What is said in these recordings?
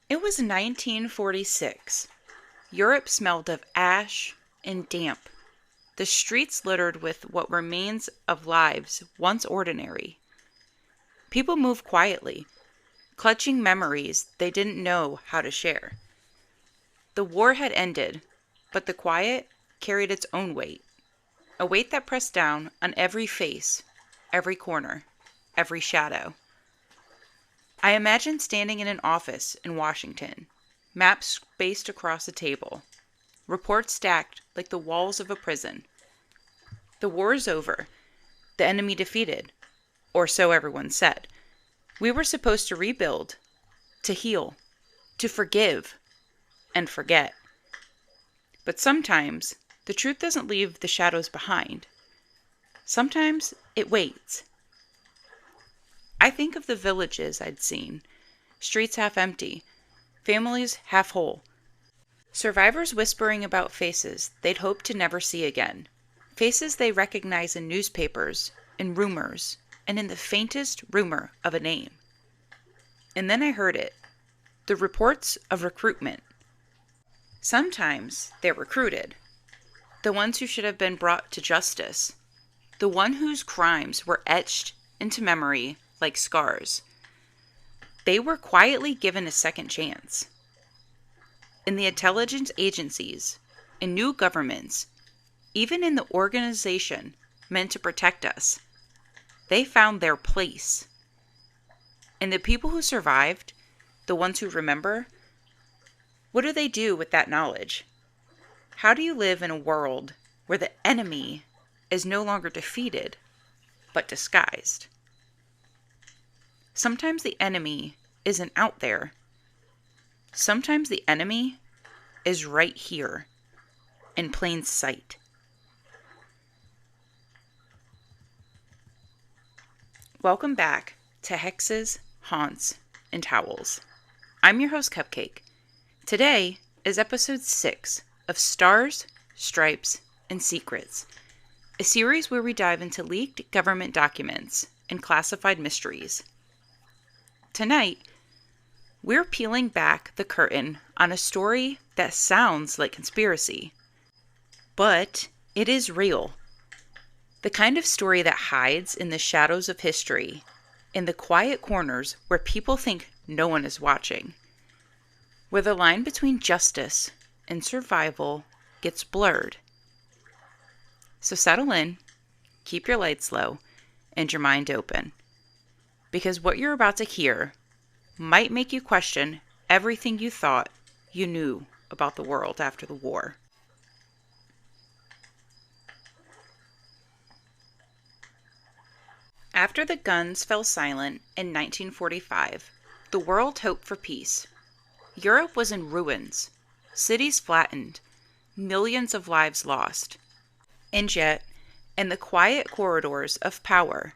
It was 1946. Europe smelled of ash and damp. The streets littered with what remains of lives once ordinary. People moved quietly, clutching memories they didn't know how to share. The war had ended, but the quiet carried its own weight, a weight that pressed down on every face, every corner, every shadow. I imagine standing in an office in Washington, maps spaced across a table, reports stacked like the walls of a prison. The war is over, the enemy defeated, or so everyone said. We were supposed to rebuild, to heal, to forgive, and forget. But sometimes the truth doesn't leave the shadows behind. Sometimes it waits. I think of the villages I'd seen, streets half empty, families half whole, survivors whispering about faces they'd hoped to never see again, faces they recognize in newspapers, in rumors, and in the faintest rumor of a name. And then I heard it, the reports of recruitment. Sometimes they're recruited, the ones who should have been brought to justice, the one whose crimes were etched into memory like scars. They were quietly given a second chance. In the intelligence agencies, in new governments, even in the organization meant to protect us, they found their place. And the people who survived, the ones who remember, what do they do with that knowledge? How do you live in a world where the enemy is no longer defeated, but disguised? Sometimes the enemy isn't out there. Sometimes the enemy is right here, in plain sight. Welcome back to Hexes, Haunts, and Towels. I'm your host, Cupcake. Today is episode 6 of Stars, Stripes, and Secrets, a series where we dive into leaked government documents and classified mysteries. Tonight, we're peeling back the curtain on a story that sounds like conspiracy, but it is real. The kind of story that hides in the shadows of history, in the quiet corners where people think no one is watching, where the line between justice and survival gets blurred. So settle in, keep your lights low, and your mind open. Because what you're about to hear might make you question everything you thought you knew about the world after the war. After the guns fell silent in 1945, the world hoped for peace. Europe was in ruins, cities flattened, millions of lives lost. And yet, in the quiet corridors of power,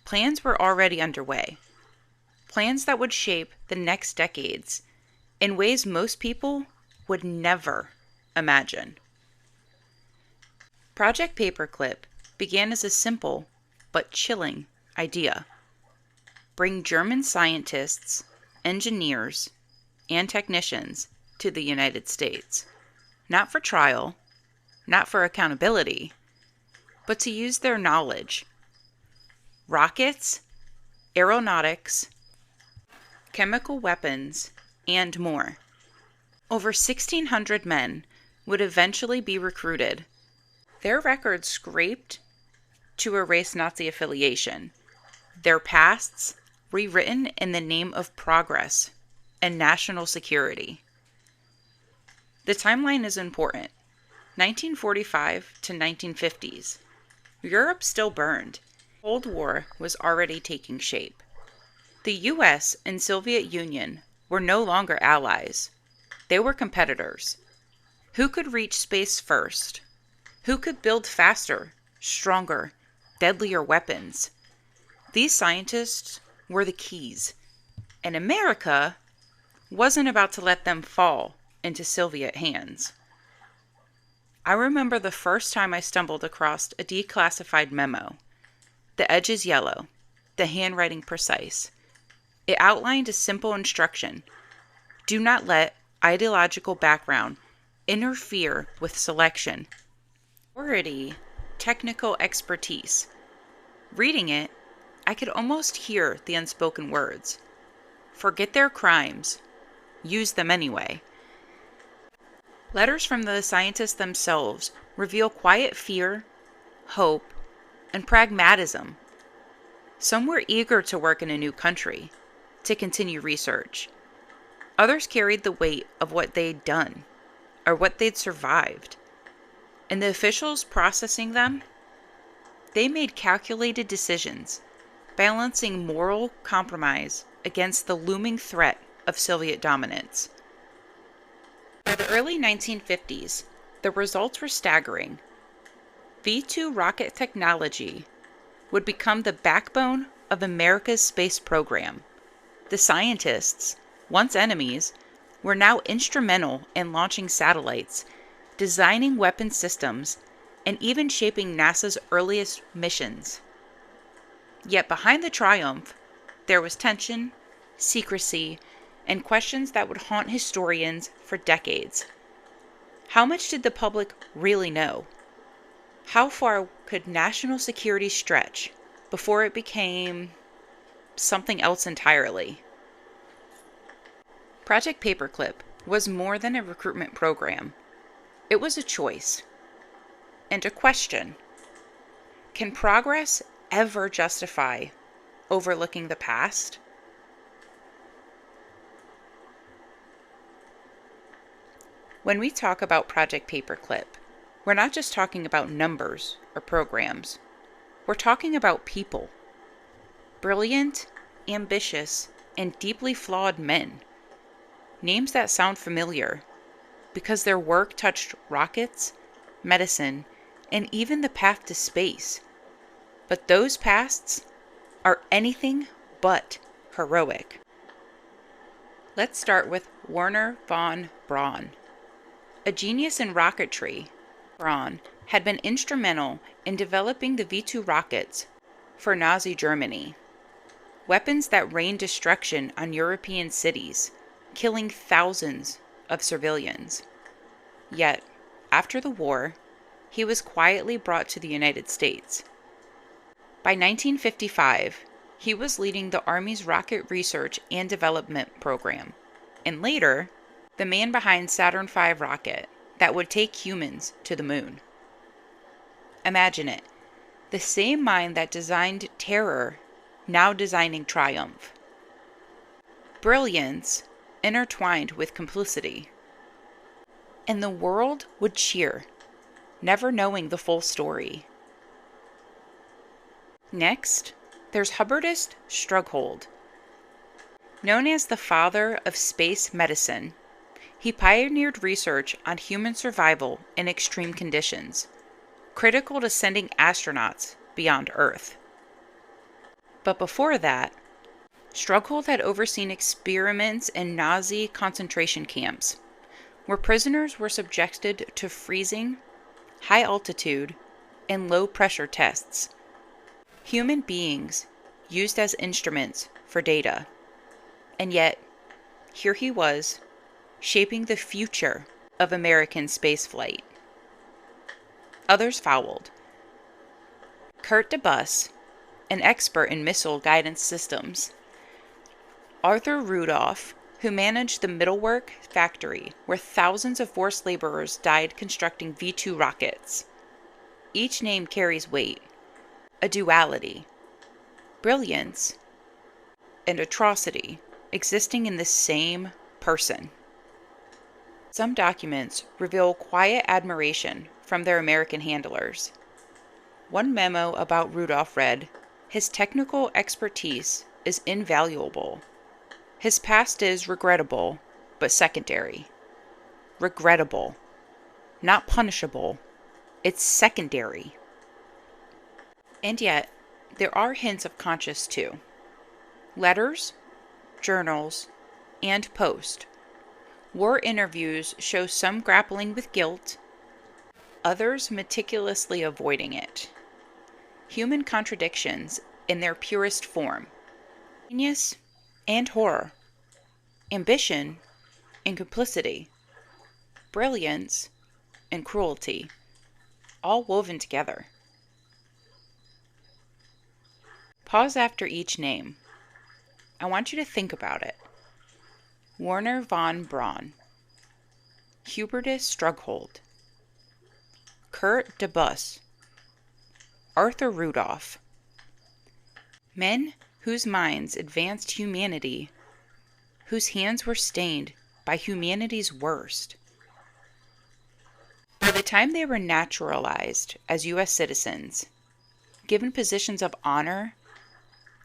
plans were already underway. Plans that would shape the next decades in ways most people would never imagine. Project Paperclip began as a simple but chilling idea. Bring German scientists, engineers, and technicians to the United States. Not for trial, not for accountability, but to use their knowledge. Rockets, aeronautics, chemical weapons, and more. Over 1,600 men would eventually be recruited, their records scraped to erase Nazi affiliation, their pasts rewritten in the name of progress and national security. The timeline is important. 1945 to 1950s. Europe still burned. Cold War was already taking shape. The US and Soviet Union were no longer allies. They were competitors. Who could reach space first? Who could build faster, stronger, deadlier weapons? These scientists were the keys, and America wasn't about to let them fall into Soviet hands. I remember the first time I stumbled across a declassified memo. The edges yellow, the handwriting precise. It outlined a simple instruction. Do not let ideological background interfere with selection. Authority, technical expertise. Reading it, I could almost hear the unspoken words. Forget their crimes. Use them anyway. Letters from the scientists themselves reveal quiet fear, hope, and pragmatism. Some were eager to work in a new country, to continue research. Others carried the weight of what they'd done, or what they'd survived. And the officials processing them, they made calculated decisions, balancing moral compromise against the looming threat of Soviet dominance. By the early 1950s, the results were staggering. V-2 rocket technology would become the backbone of America's space program. The scientists, once enemies, were now instrumental in launching satellites, designing weapon systems, and even shaping NASA's earliest missions. Yet behind the triumph, there was tension, secrecy, and questions that would haunt historians for decades. How much did the public really know? How far could national security stretch before it became something else entirely? Project Paperclip was more than a recruitment program. It was a choice and a question. Can progress ever justify overlooking the past? When we talk about Project Paperclip, we're not just talking about numbers or programs. We're talking about people. Brilliant, ambitious, and deeply flawed men. Names that sound familiar because their work touched rockets, medicine, and even the path to space. But those pasts are anything but heroic. Let's start with Wernher von Braun. A genius in rocketry, Braun had been instrumental in developing the V-2 rockets for Nazi Germany. Weapons that rained destruction on European cities, killing thousands of civilians. Yet, after the war, he was quietly brought to the United States. By 1955, he was leading the Army's rocket research and development program, and later, the man behind Saturn V rocket that would take humans to the moon. Imagine it, the same mind that designed terror, now designing triumph. Brilliance intertwined with complicity. And the world would cheer, never knowing the full story. Next, there's Hubertus Strughold. Known as the father of space medicine, he pioneered research on human survival in extreme conditions, critical to sending astronauts beyond Earth. But before that, Strughold had overseen experiments in Nazi concentration camps, where prisoners were subjected to freezing, high altitude, and low pressure tests. Human beings used as instruments for data. And yet, here he was, shaping the future of American spaceflight. Others followed. Kurt de Bus, an expert in missile guidance systems. Arthur Rudolph, who managed the Middlework factory where thousands of forced laborers died constructing V-2 rockets. Each name carries weight, a duality, brilliance, and atrocity existing in the same person. Some documents reveal quiet admiration from their American handlers. One memo about Rudolph read, "His technical expertise is invaluable. His past is regrettable, but secondary." Regrettable, not punishable. It's secondary. And yet, there are hints of conscience too. Letters, journals, and post. War interviews show some grappling with guilt, others meticulously avoiding it. Human contradictions in their purest form. Genius and horror. Ambition and complicity, brilliance and cruelty, all woven together. Pause after each name. I want you to think about it. Werner von Braun, Hubertus Strughold, Kurt de Bus, Arthur Rudolph. Men whose minds advanced humanity, whose hands were stained by humanity's worst. By the time they were naturalized as U.S. citizens, given positions of honor,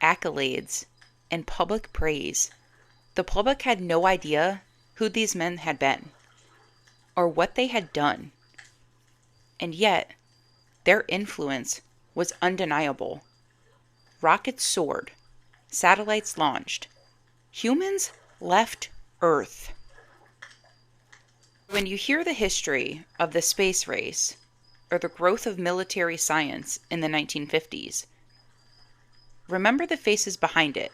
accolades, and public praise, the public had no idea who these men had been or what they had done. And yet, their influence was undeniable. Rockets soared, satellites launched, humans left Earth. When you hear the history of the space race or the growth of military science in the 1950s, remember the faces behind it.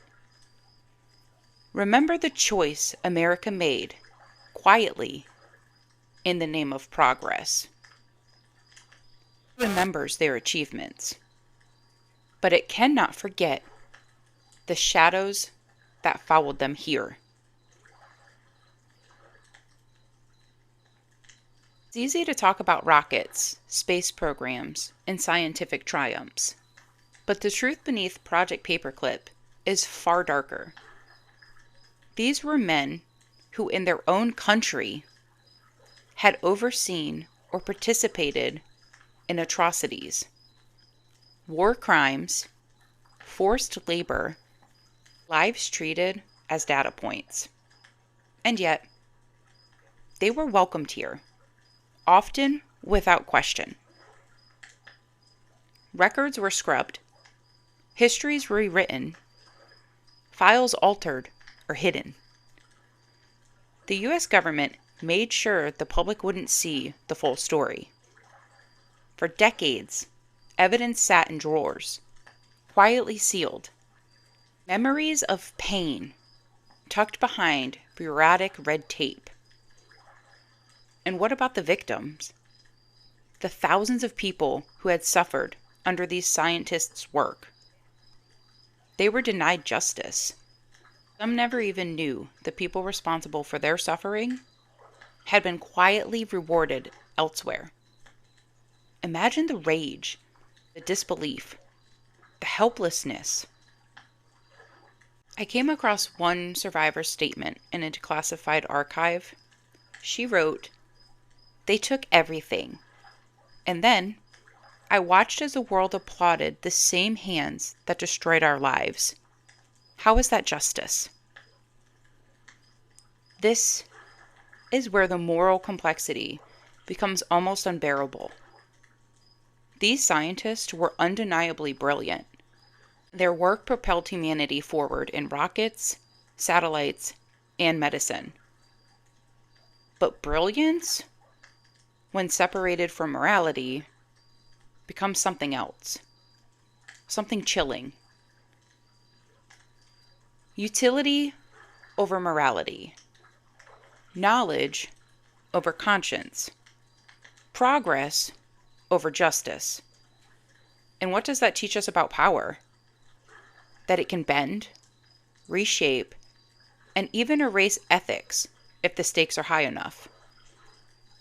Remember the choice America made, quietly, in the name of progress. It remembers their achievements, but it cannot forget the shadows that followed them here. It's easy to talk about rockets, space programs, and scientific triumphs, but the truth beneath Project Paperclip is far darker. These were men who, in their own country, had overseen or participated in atrocities, war crimes, forced labor, lives treated as data points. And yet, they were welcomed here, often without question. Records were scrubbed, histories rewritten, files altered or hidden. The U.S. government made sure the public wouldn't see the full story. For decades, evidence sat in drawers, quietly sealed. Memories of pain tucked behind bureaucratic red tape. And what about the victims? The thousands of people who had suffered under these scientists' work. They were denied justice. Some never even knew the people responsible for their suffering had been quietly rewarded elsewhere. Imagine the rage, the disbelief, the helplessness. I came across one survivor's statement in a declassified archive. She wrote, "They took everything. And then I watched as the world applauded the same hands that destroyed our lives. How is that justice?" This is where the moral complexity becomes almost unbearable. These scientists were undeniably brilliant. Their work propelled humanity forward in rockets, satellites, and medicine. But brilliance, when separated from morality, becomes something else. Something chilling. Utility over morality. Knowledge over conscience. Progress over justice. And what does that teach us about power? That it can bend, reshape, and even erase ethics if the stakes are high enough.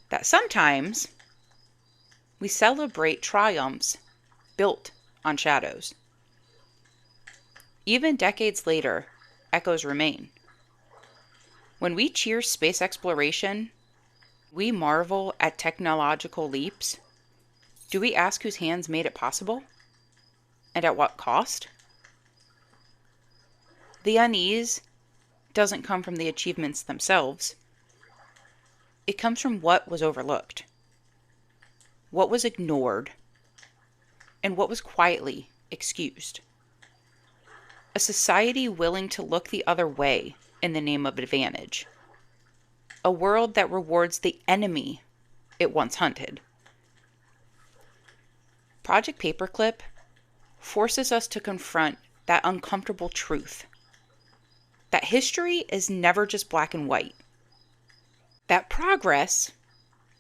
That sometimes we celebrate triumphs built on shadows. Even decades later, echoes remain. When we cheer space exploration, we marvel at technological leaps. Do we ask whose hands made it possible? And at what cost? The unease doesn't come from the achievements themselves. It comes from what was overlooked, what was ignored, and what was quietly excused. A society willing to look the other way in the name of advantage. A world that rewards the enemy it once hunted. Project Paperclip forces us to confront that uncomfortable truth. That history is never just black and white. that progress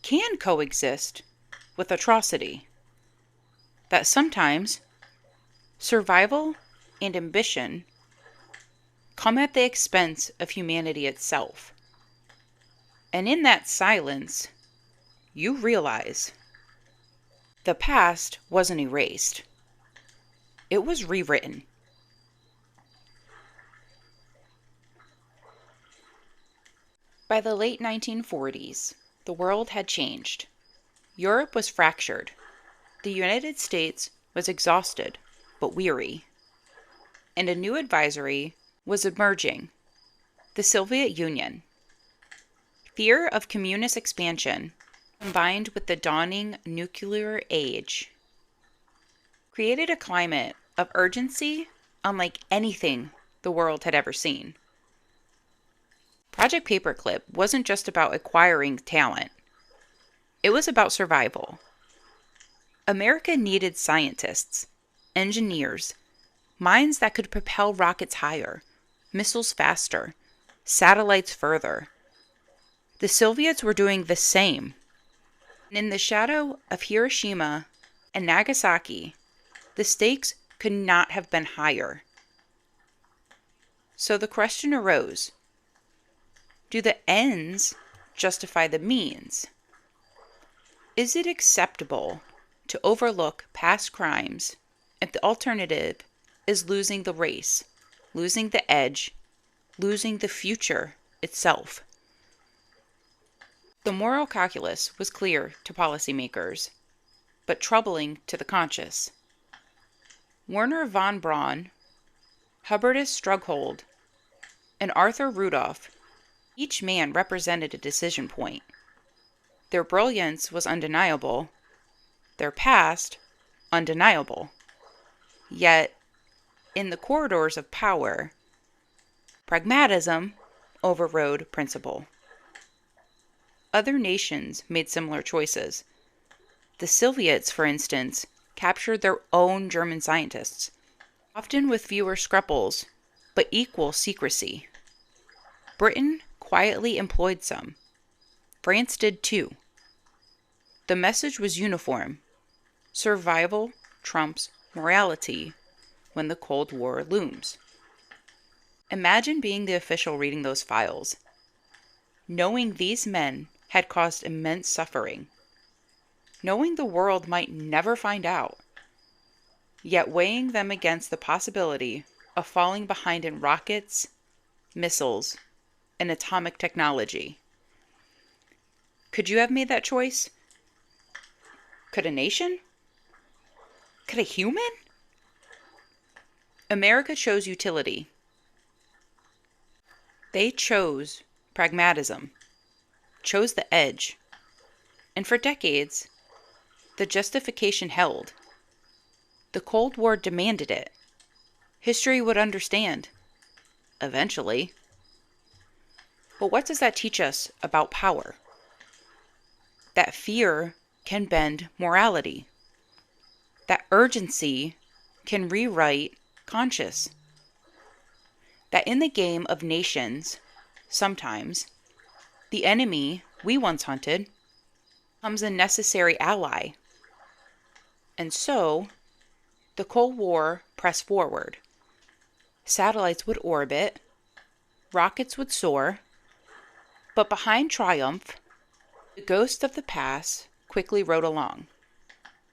can coexist with atrocity, that sometimes survival and ambition come at the expense of humanity itself. And in that silence, you realize the past wasn't erased. It was rewritten. By the late 1940s, the world had changed. Europe was fractured. The United States was exhausted, but weary. And a new advisory was emerging: the Soviet Union. Fear of communist expansion, combined with the dawning nuclear age, created a climate of urgency unlike anything the world had ever seen. Project Paperclip wasn't just about acquiring talent. It was about survival. America needed scientists, engineers, minds that could propel rockets higher, missiles faster, satellites further. The Soviets were doing the same. And in the shadow of Hiroshima and Nagasaki, the stakes could not have been higher. So the question arose: do the ends justify the means? Is it acceptable to overlook past crimes if the alternative is losing the race, losing the edge, losing the future itself? The moral calculus was clear to policymakers, but troubling to the conscious. Werner von Braun, Hubertus Strughold, and Arthur Rudolph, each man represented a decision point. Their brilliance was undeniable, their past undeniable. Yet, in the corridors of power, pragmatism overrode principle. Other nations made similar choices. The Soviets, for instance, captured their own German scientists, often with fewer scruples, but equal secrecy. Britain quietly employed some. France did too. The message was uniform: survival trumps morality when the Cold War looms. Imagine being the official reading those files, knowing these men had caused immense suffering, knowing the world might never find out, yet weighing them against the possibility of falling behind in rockets, missiles, and atomic technology. Could you have made that choice? Could a nation? Could a human? America chose utility. They chose pragmatism, chose the edge, and for decades, the justification held. The Cold War demanded it. History would understand, eventually. But what does that teach us about power? That fear can bend morality. That urgency can rewrite conscience. That in the game of nations, sometimes, the enemy we once hunted becomes a necessary ally. And so, the Cold War pressed forward. Satellites would orbit, rockets would soar, but behind triumph, the ghost of the past quickly rode along.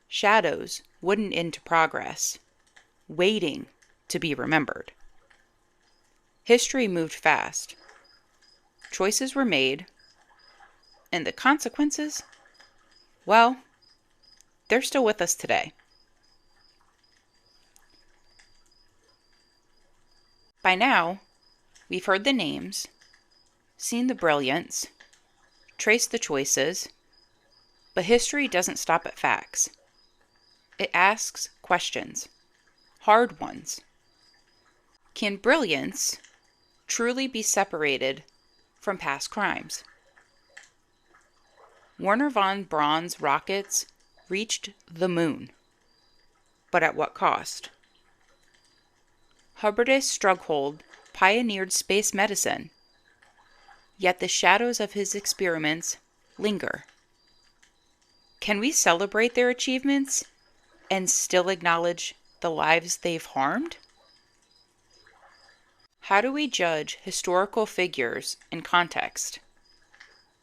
Shadows wouldn't end to progress, waiting to be remembered. History moved fast. Choices were made, and the consequences, well, they're still with us today. By now, we've heard the names, seen the brilliance, traced the choices, but history doesn't stop at facts. It asks questions, hard ones. Can brilliance truly be separated from past crimes? Werner von Braun's rockets reached the moon, but at what cost? Hubertus Strughold pioneered space medicine, Yet the shadows of his experiments linger. Can we celebrate their achievements and still acknowledge the lives they've harmed? How do we judge historical figures in context?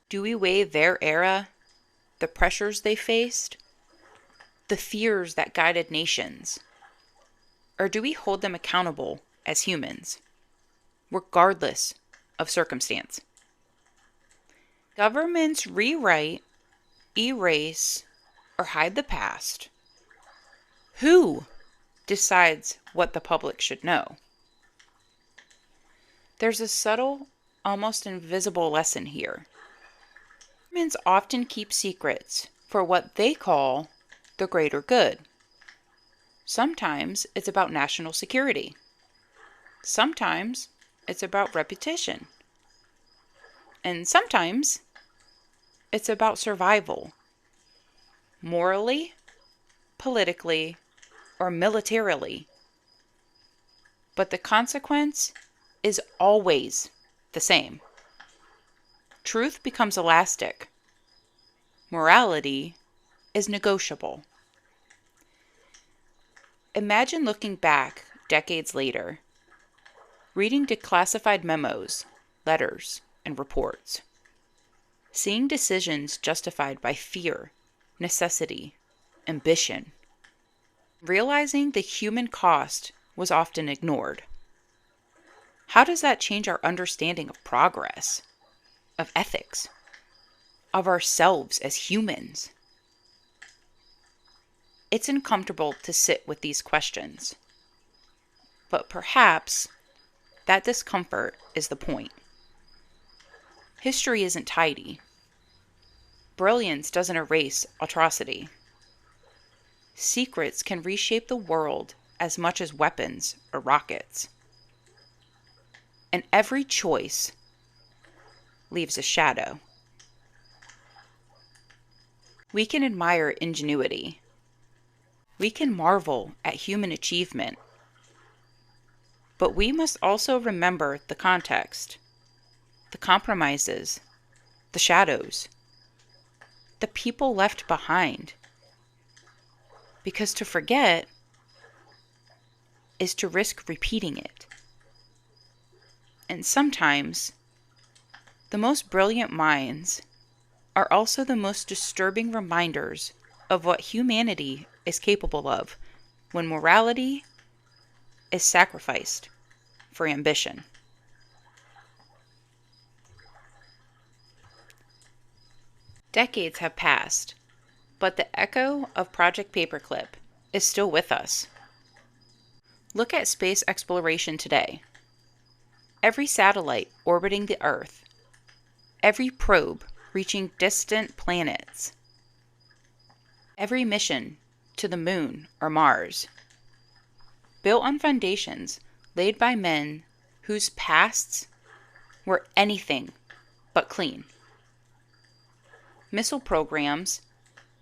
Do we weigh their era, the pressures they faced, the fears that guided nations? Or do we hold them accountable as humans, regardless of circumstance? Governments rewrite, erase, or hide the past. Who decides what the public should know? There's a subtle, almost invisible lesson here. Governments often keep secrets for what they call the greater good. Sometimes it's about national security. Sometimes it's about reputation. And sometimes it's about survival, morally, politically, or militarily. But the consequence is always the same. Truth becomes elastic. Morality is negotiable. Imagine looking back decades later, reading declassified memos, letters, and reports, seeing decisions justified by fear, necessity, ambition, realizing the human cost was often ignored. How does that change our understanding of progress, of ethics, of ourselves as humans? It's uncomfortable to sit with these questions, but perhaps that discomfort is the point. History isn't tidy. Brilliance doesn't erase atrocity. Secrets can reshape the world as much as weapons or rockets. And every choice leaves a shadow. We can admire ingenuity. We can marvel at human achievement. But we must also remember the context, the compromises, the shadows, the people left behind. Because to forget is to risk repeating it. And sometimes, the most brilliant minds are also the most disturbing reminders of what humanity is capable of when morality is sacrificed for ambition. Decades have passed, but the echo of Project Paperclip is still with us. Look at space exploration today. Every satellite orbiting the Earth, every probe reaching distant planets, every mission to the Moon or Mars, built on foundations laid by men whose pasts were anything but clean. Missile programs,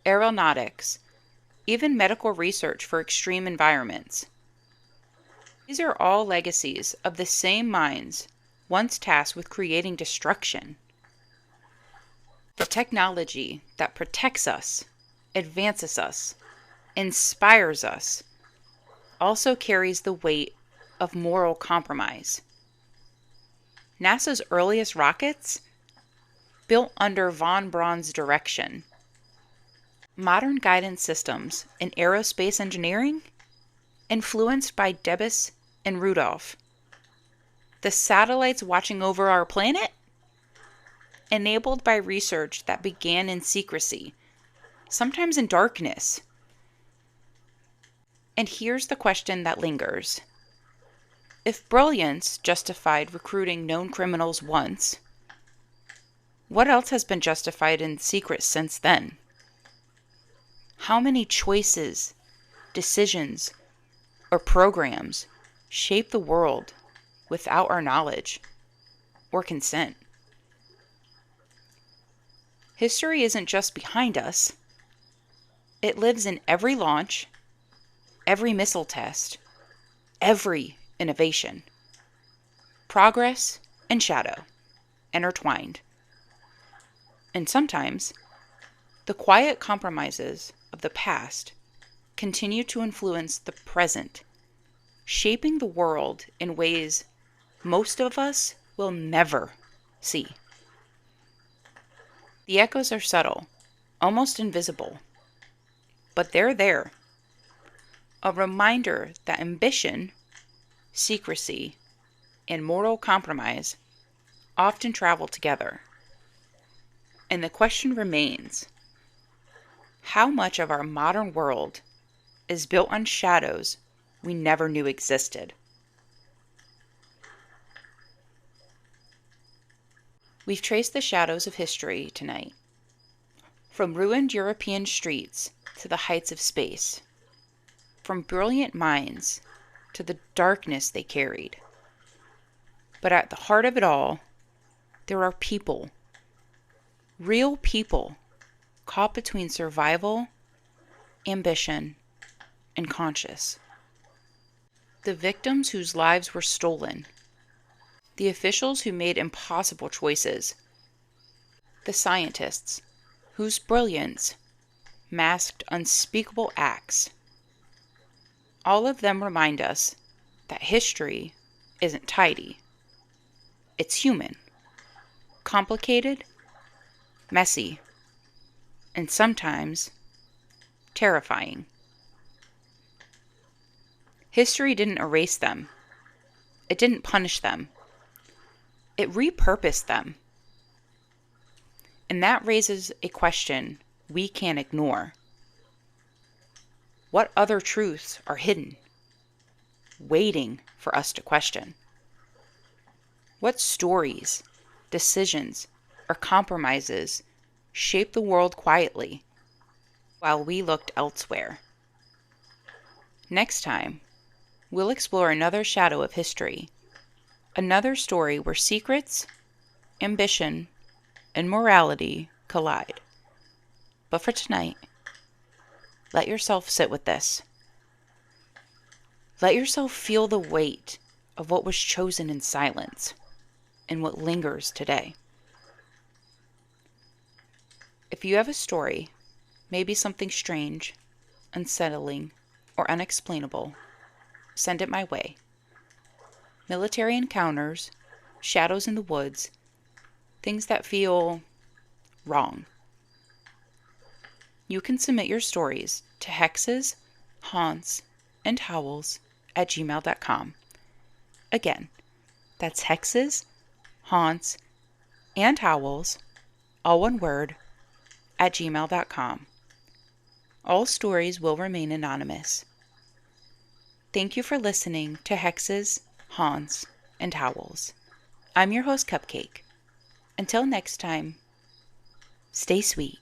aeronautics, even medical research for extreme environments. These are all legacies of the same minds once tasked with creating destruction. The technology that protects us, advances us, inspires us, also carries the weight of moral compromise. NASA's earliest rockets, built under von Braun's direction. Modern guidance systems in aerospace engineering, influenced by Debus and Rudolph. The satellites watching over our planet, enabled by research that began in secrecy, sometimes in darkness. And here's the question that lingers. If brilliance justified recruiting known criminals once, what else has been justified in secret since then? How many choices, decisions, or programs shape the world without our knowledge or consent? History isn't just behind us. It lives in every launch, every missile test, every innovation, progress and shadow. intertwined. And sometimes, the quiet compromises of the past continue to influence the present, shaping the world in ways most of us will never see. The echoes are subtle, almost invisible, but they're there. A reminder that ambition, secrecy, and moral compromise often travel together. And the question remains, how much of our modern world is built on shadows we never knew existed? We've traced the shadows of history tonight, from ruined European streets to the heights of space, from brilliant minds to the darkness they carried. But at the heart of it all, there are people, real people, caught between survival, ambition, and conscience. The victims whose lives were stolen, the officials who made impossible choices, the scientists whose brilliance masked unspeakable acts. All of them remind us that history isn't tidy. It's human, complicated, messy, and sometimes terrifying. History didn't erase them. It didn't punish them. It repurposed them. And that raises a question we can't ignore. What other truths are hidden, waiting for us to question? What stories, decisions, or compromises shape the world quietly while we looked elsewhere? Next time, we'll explore another shadow of history, another story where secrets, ambition, and morality collide. But for tonight, let yourself sit with this. Let yourself feel the weight of what was chosen in silence and what lingers today. If you have a story, maybe something strange, unsettling, or unexplainable, send it my way. Military encounters, shadows in the woods, things that feel wrong. You can submit your stories to hexes, haunts, and howls at gmail.com. Again, that's hexes, haunts, and howls, all one word, at gmail.com. All stories will remain anonymous. Thank you for listening to Hexes, Haunts, and Howls. I'm your host, Cupcake. Until next time, stay sweet.